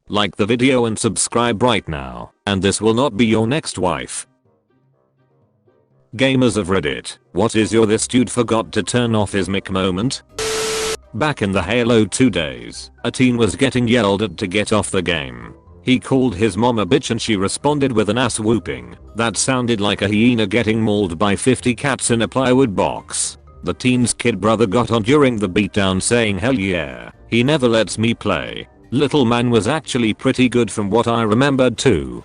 Like the video and subscribe right now, and this will not be your next wife. Gamers of Reddit, what is your "this dude forgot to turn off his mic" moment? Back in the Halo 2 days, a teen was getting yelled at to get off the game. He called his mom a bitch and she responded with an ass whooping that sounded like a hyena getting mauled by 50 cats in a plywood box. The teen's kid brother got on during the beatdown saying, "Hell yeah, he never lets me play." Little man was actually pretty good from what I remembered too.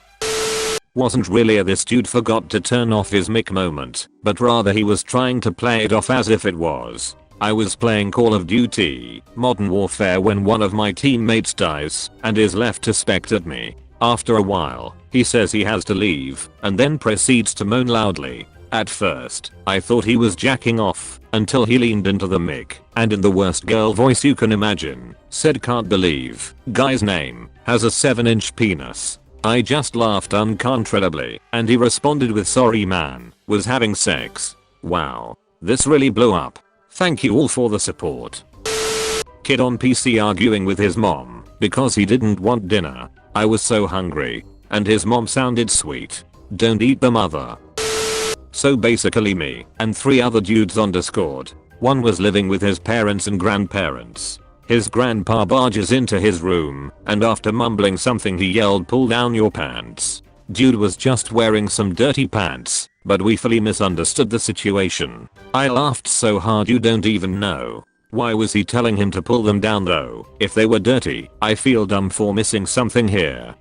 Wasn't really a "this dude forgot to turn off his mic" moment, but rather he was trying to play it off as if it was. I was playing Call of Duty Modern Warfare when one of my teammates dies and is left to spectate me. After a while, he says he has to leave and then proceeds to moan loudly. At first, I thought he was jacking off until he leaned into the mic and in the worst girl voice you can imagine, said, "Can't believe guy's name has a 7-inch penis." I just laughed uncontrollably and he responded with, "Sorry man, was having sex." Wow, this really blew up. Thank you all for the support. Kid on PC arguing with his mom because he didn't want dinner. I was so hungry and his mom sounded sweet. Don't eat the mother. So basically me and 3 other dudes on Discord. One was living with his parents and grandparents. His grandpa barges into his room and after mumbling something he yelled, "Pull down your pants." Dude was just wearing some dirty pants, but we fully misunderstood the situation. I laughed so hard you don't even know. Why was he telling him to pull them down though, if they were dirty? I feel dumb for missing something here.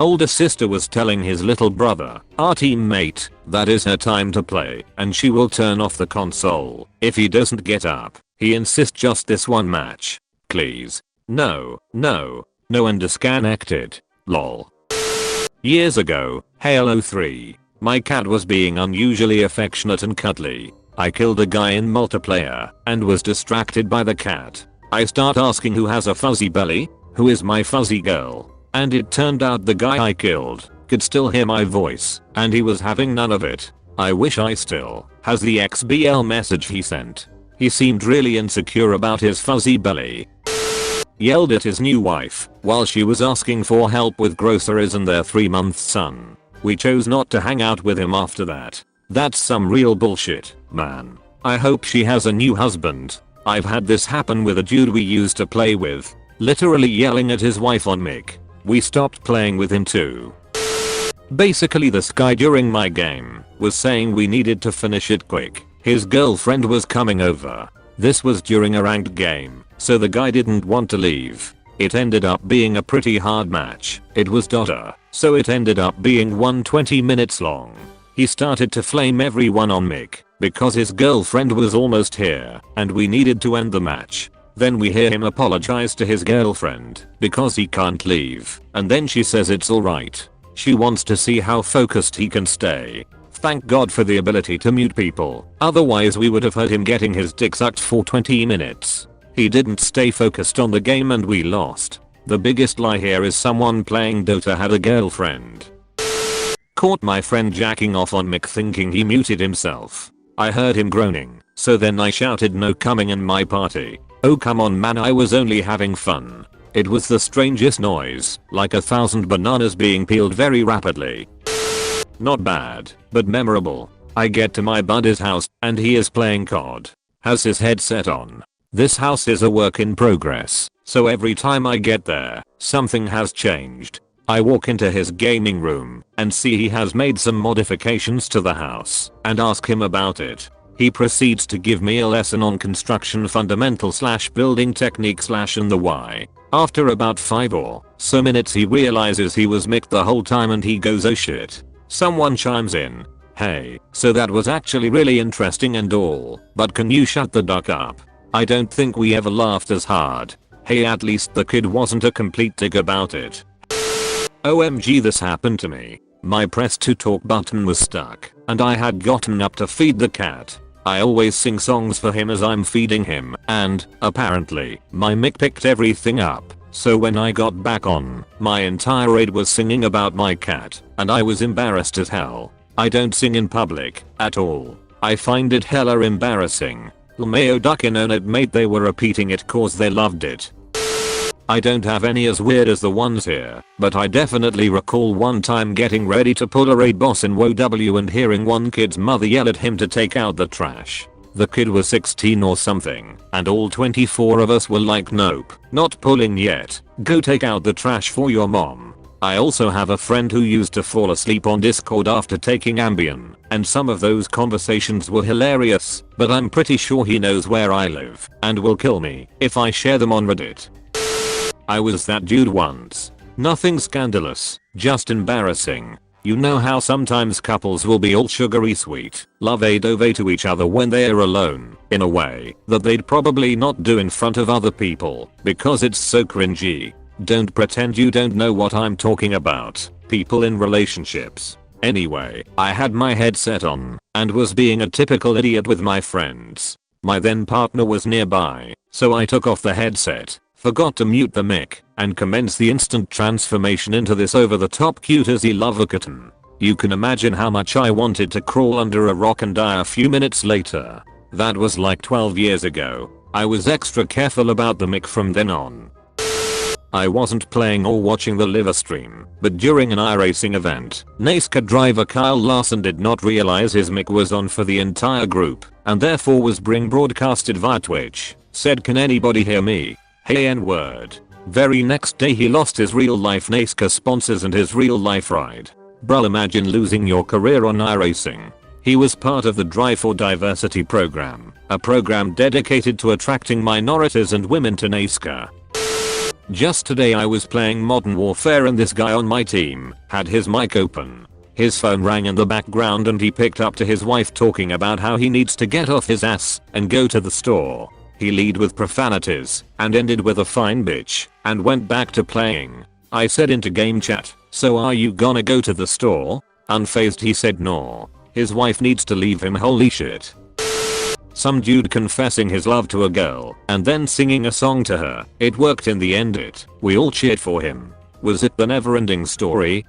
Older sister was telling his little brother, our teammate, that is her time to play and she will turn off the console if he doesn't get up. He insists just this one match. Please. No, and disconnected. Lol. Years ago, Halo 3. My cat was being unusually affectionate and cuddly. I killed a guy in multiplayer and was distracted by the cat. I start asking who has a fuzzy belly, who is my fuzzy girl, and it turned out the guy I killed could still hear my voice and he was having none of it. I wish I still has the XBL message he sent. He seemed really insecure about his fuzzy belly. Yelled at his new wife while she was asking for help with groceries and their 3-month son. We chose not to hang out with him after that. That's some real bullshit, man. I hope she has a new husband. I've had this happen with a dude we used to play with, literally yelling at his wife on mic. We stopped playing with him too. Basically this guy during my game was saying we needed to finish it quick. His girlfriend was coming over. This was during a ranked game, so the guy didn't want to leave. It ended up being a pretty hard match. It was Dota, so it ended up being 120 minutes long. He started to flame everyone on mic because his girlfriend was almost here and we needed to end the match. Then we hear him apologize to his girlfriend because he can't leave, and then she says it's alright. She wants to see how focused he can stay. Thank God for the ability to mute people, otherwise we would have heard him getting his dick sucked for 20 minutes. He didn't stay focused on the game and we lost. The biggest lie here is someone playing Dota had a girlfriend. Caught my friend jacking off on mic thinking he muted himself. I heard him groaning, so then I shouted, "No coming in my party." Oh come on man, I was only having fun. It was the strangest noise, like 1,000 bananas being peeled very rapidly. Not bad, but memorable. I get to my buddy's house and he is playing COD. Has his headset on. This house is a work in progress, so every time I get there, something has changed. I walk into his gaming room and see he has made some modifications to the house and ask him about it. He proceeds to give me a lesson on construction fundamental / building technique / and the why. After about 5 or so minutes he realizes he was micced the whole time and he goes, "Oh shit." Someone chimes in, "Hey, so that was actually really interesting and all, but can you shut the duck up?" I don't think we ever laughed as hard. Hey, at least the kid wasn't a complete dick about it. OMG, this happened to me. My press to talk button was stuck and I had gotten up to feed the cat. I always sing songs for him as I'm feeding him and, apparently, my mic picked everything up. So when I got back on, my entire raid was singing about my cat and I was embarrassed as hell. I don't sing in public at all. I find it hella embarrassing. Lmao duckin' on it mate, they were repeating it cause they loved it. I don't have any as weird as the ones here, but I definitely recall one time getting ready to pull a raid boss in WoW and hearing one kid's mother yell at him to take out the trash. The kid was 16 or something, and all 24 of us were like, nope, not pulling yet, go take out the trash for your mom. I also have a friend who used to fall asleep on Discord after taking Ambien, and some of those conversations were hilarious, but I'm pretty sure he knows where I live, and will kill me if I share them on Reddit. I was that dude once. Nothing scandalous, just embarrassing. You know how sometimes couples will be all sugary sweet, love-a-dove to each other when they're alone, in a way that they'd probably not do in front of other people, because it's so cringy. Don't pretend you don't know what I'm talking about, people in relationships. Anyway, I had my headset on, and was being a typical idiot with my friends. My then partner was nearby, so I took off the headset, forgot to mute the mic, and commenced the instant transformation into this over-the-top cute-as-y lover kitten. You can imagine how much I wanted to crawl under a rock and die a few minutes later. That was like 12 years ago. I was extra careful about the mic from then on. I wasn't playing or watching the live stream, but during an iRacing event, NASCAR driver Kyle Larson did not realize his mic was on for the entire group, and therefore was being broadcasted via Twitch. Said, "Can anybody hear me? Hey N-word." Very next day he lost his real life NASCAR sponsors and his real life ride. Bruh, imagine losing your career on iRacing. He was part of the Drive for Diversity program, a program dedicated to attracting minorities and women to NASCAR. Just today I was playing Modern Warfare and this guy on my team had his mic open. His phone rang in the background and he picked up to his wife talking about how he needs to get off his ass and go to the store. He led with profanities and ended with a fine bitch and went back to playing. I said into game chat, "So are you gonna go to the store?" Unfazed he said no. His wife needs to leave him, holy shit. Some dude confessing his love to a girl and then singing a song to her. It worked in the end. We all cheered for him. Was it the never-ending story?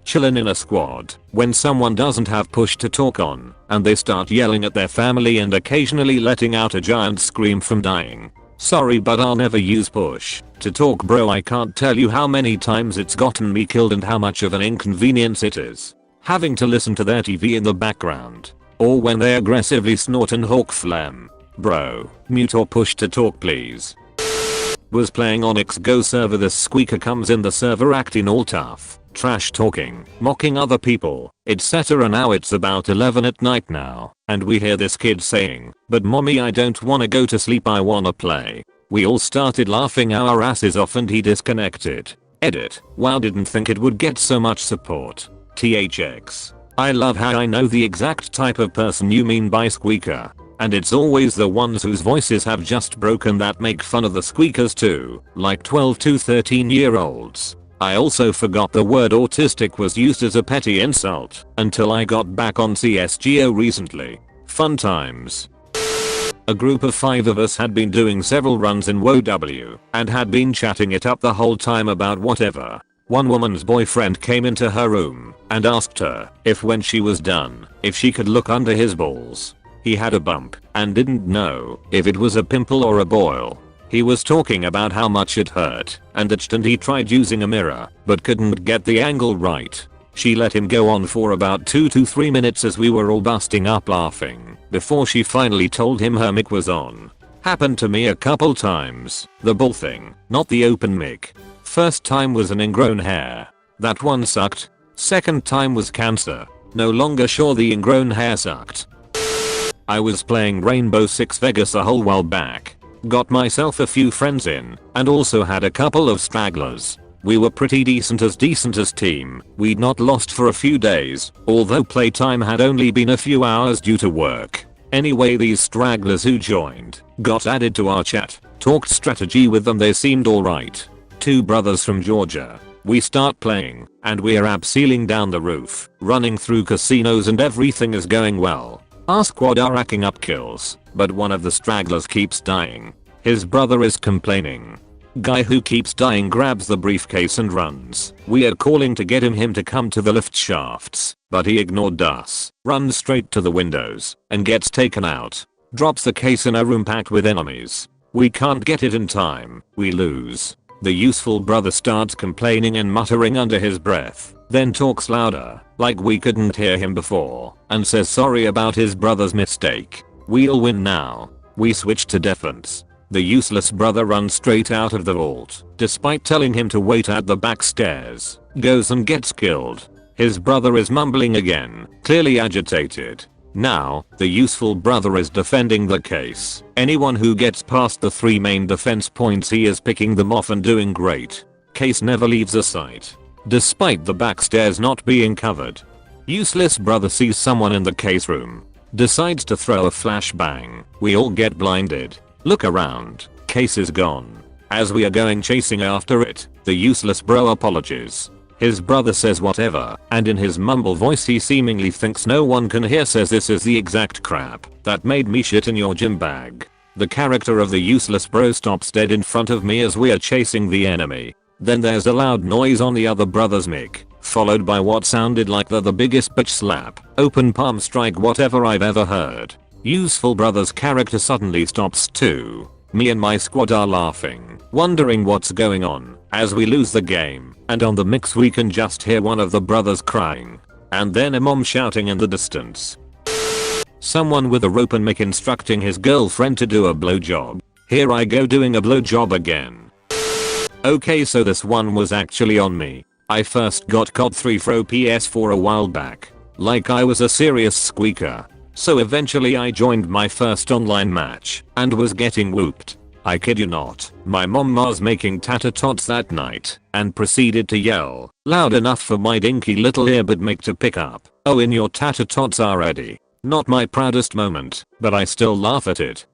Chillin' in a squad when someone doesn't have push to talk on and they start yelling at their family and occasionally letting out a giant scream from dying. Sorry, but I'll never use push to talk, bro. I can't tell you how many times it's gotten me killed and how much of an inconvenience it is. Having to listen to their TV in the background, or when they aggressively snort and hawk phlegm. Bro, mute or push to talk please. Was playing Onyx Go server, this squeaker comes in the server acting all tough, trash talking, mocking other people, etc. Now it's about 11 at night now, and we hear this kid saying, "But mommy, I don't wanna go to sleep, I wanna play." We all started laughing our asses off and he disconnected. Edit. Wow, didn't think it would get so much support. THX. I love how I know the exact type of person you mean by squeaker. And it's always the ones whose voices have just broken that make fun of the squeakers too, like 12 to 13-year-olds. I also forgot the word autistic was used as a petty insult until I got back on CSGO recently. Fun times. A group of 5 of us had been doing several runs in WoW and had been chatting it up the whole time about whatever. One woman's boyfriend came into her room and asked her if when she was done, if she could look under his balls. He had a bump and didn't know if it was a pimple or a boil. He was talking about how much it hurt and itched, and he tried using a mirror but couldn't get the angle right. She let him go on for about 2 to 3 minutes as we were all busting up laughing before she finally told him her mic was on. Happened to me a couple times. The ball thing, not the open mic. First time was an ingrown hair. That one sucked. Second time was cancer. No longer sure the ingrown hair sucked. I was playing Rainbow Six Vegas a whole while back. Got myself a few friends in and also had a couple of stragglers. We were pretty decent as team. We'd not lost for a few days, although playtime had only been a few hours due to work. Anyway, these stragglers who joined got added to our chat. Talked strategy with them, they seemed alright. 2 brothers from Georgia. We start playing and we're abseiling down the roof, running through casinos and everything is going well. Our squad are racking up kills, but one of the stragglers keeps dying. His brother is complaining. Guy who keeps dying grabs the briefcase and runs. We are calling to get him to come to the lift shafts, but he ignored us, runs straight to the windows, and gets taken out. Drops the case in a room packed with enemies. We can't get it in time, we lose. The useful brother starts complaining and muttering under his breath, then talks louder, like we couldn't hear him before, and says sorry about his brother's mistake. We'll win now. We switch to defense. The useless brother runs straight out of the vault, despite telling him to wait at the back stairs, goes and gets killed. His brother is mumbling again, clearly agitated. Now, the useful brother is defending the case. Anyone who gets past the 3 main defense points he is picking them off and doing great. Case never leaves a sight. Despite the back stairs not being covered. Useless brother sees someone in the case room. Decides to throw a flashbang. We all get blinded. Look around. Case is gone. As we are going chasing after it, the useless bro apologizes. His brother says whatever, and in his mumble voice he seemingly thinks no one can hear says this is the exact crap that made me shit in your gym bag. The character of the useless bro stops dead in front of me as we are chasing the enemy. Then there's a loud noise on the other brother's mic, followed by what sounded like the biggest bitch slap, open palm strike whatever I've ever heard. Useful brother's character suddenly stops too. Me and my squad are laughing, wondering what's going on, as we lose the game, and on the mix we can just hear one of the brothers crying. And then a mom shouting in the distance. Someone with a rope and mic instructing his girlfriend to do a blowjob. Here I go doing a blowjob again. Okay, so this one was actually on me. I first got COD 3 for PS4 a while back. Like I was a serious squeaker. So eventually I joined my first online match and was getting whooped. I kid you not, my mom was making tater tots that night and proceeded to yell loud enough for my dinky little earbud mic to pick up. Oh, in your tater tots already. Not my proudest moment, but I still laugh at it.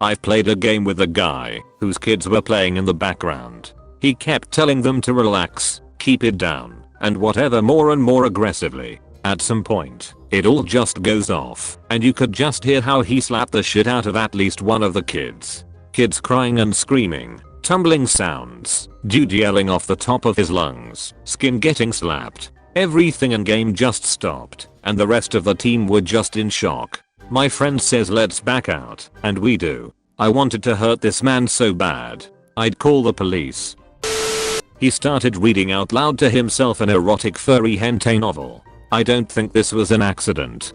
I've played a game with a guy whose kids were playing in the background. He kept telling them to relax, keep it down, and whatever more and more aggressively. At some point, it all just goes off, and you could just hear how he slapped the shit out of at least one of the kids. Kids crying and screaming, tumbling sounds, dude yelling off the top of his lungs, skin getting slapped. Everything in game just stopped, and the rest of the team were just in shock. My friend says let's back out, and we do. I wanted to hurt this man so bad. I'd call the police. He started reading out loud to himself an erotic furry hentai novel. I don't think this was an accident.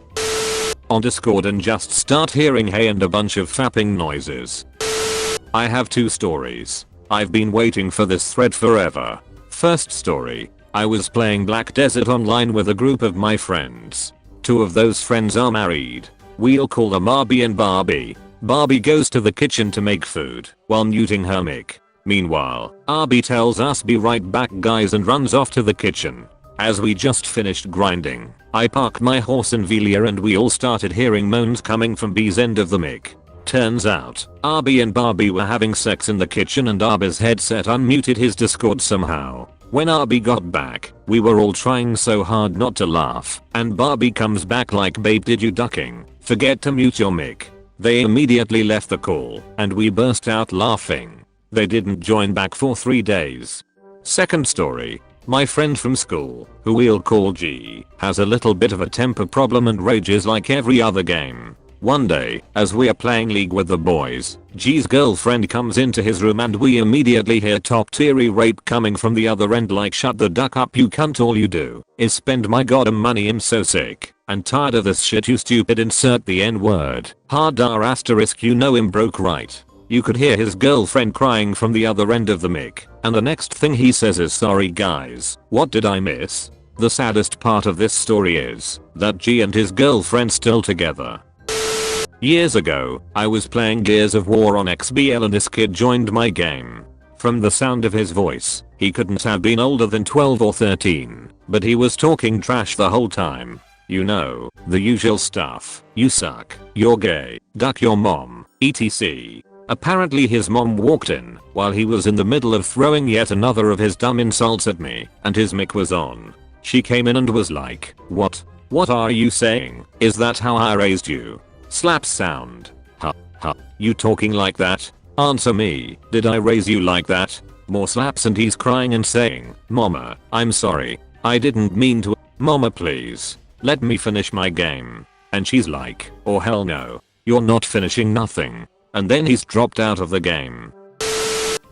On Discord and just start hearing hey and a bunch of fapping noises. I have 2 stories. I've been waiting for this thread forever. First story. I was playing Black Desert Online with a group of my friends. 2 of those friends are married. We'll call them Barbie and Barbie. Barbie goes to the kitchen to make food while muting her mic. Meanwhile, Barbie tells us be right back guys and runs off to the kitchen. As we just finished grinding, I parked my horse in Velia and we all started hearing moans coming from B's end of the mic. Turns out, Barbie and Barbie were having sex in the kitchen and Barbie's headset unmuted his Discord somehow. When Barbie got back, we were all trying so hard not to laugh, and Barbie comes back like babe did you ducking? Forget to mute your mic. They immediately left the call, and we burst out laughing. They didn't join back for 3 days. Second story. My friend from school, who we'll call G, has a little bit of a temper problem and rages like every other game. One day, as we are playing League with the boys, G's girlfriend comes into his room and we immediately hear top tiery rape coming from the other end like shut the duck up you cunt, all you do is spend my goddamn money, I'm so sick and tired of this shit, you stupid insert the n word. Hard R asterisk, you know him broke right. You could hear his girlfriend crying from the other end of the mic, and the next thing he says is sorry guys, what did I miss? The saddest part of this story is that G and his girlfriend still together. Years ago, I was playing Gears of War on XBL and this kid joined my game. From the sound of his voice, he couldn't have been older than 12 or 13, but he was talking trash the whole time. You know, the usual stuff, you suck, you're gay, duck your mom, etc. Apparently his mom walked in while he was in the middle of throwing yet another of his dumb insults at me, and his mic was on. She came in and was like, what? What are you saying? Is that how I raised you? Slap sound. Ha, ha, you talking like that? Answer me, did I raise you like that? More slaps and he's crying and saying, Mama, I'm sorry. I didn't mean to. Mama please, let me finish my game. And she's like, oh hell no. You're not finishing nothing. And then he's dropped out of the game.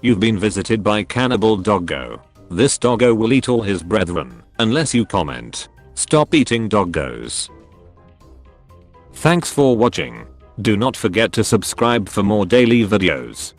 You've been visited by Cannibal Doggo. This doggo will eat all his brethren, unless you comment. Stop eating doggos. Thanks for watching. Do not forget to subscribe for more daily videos.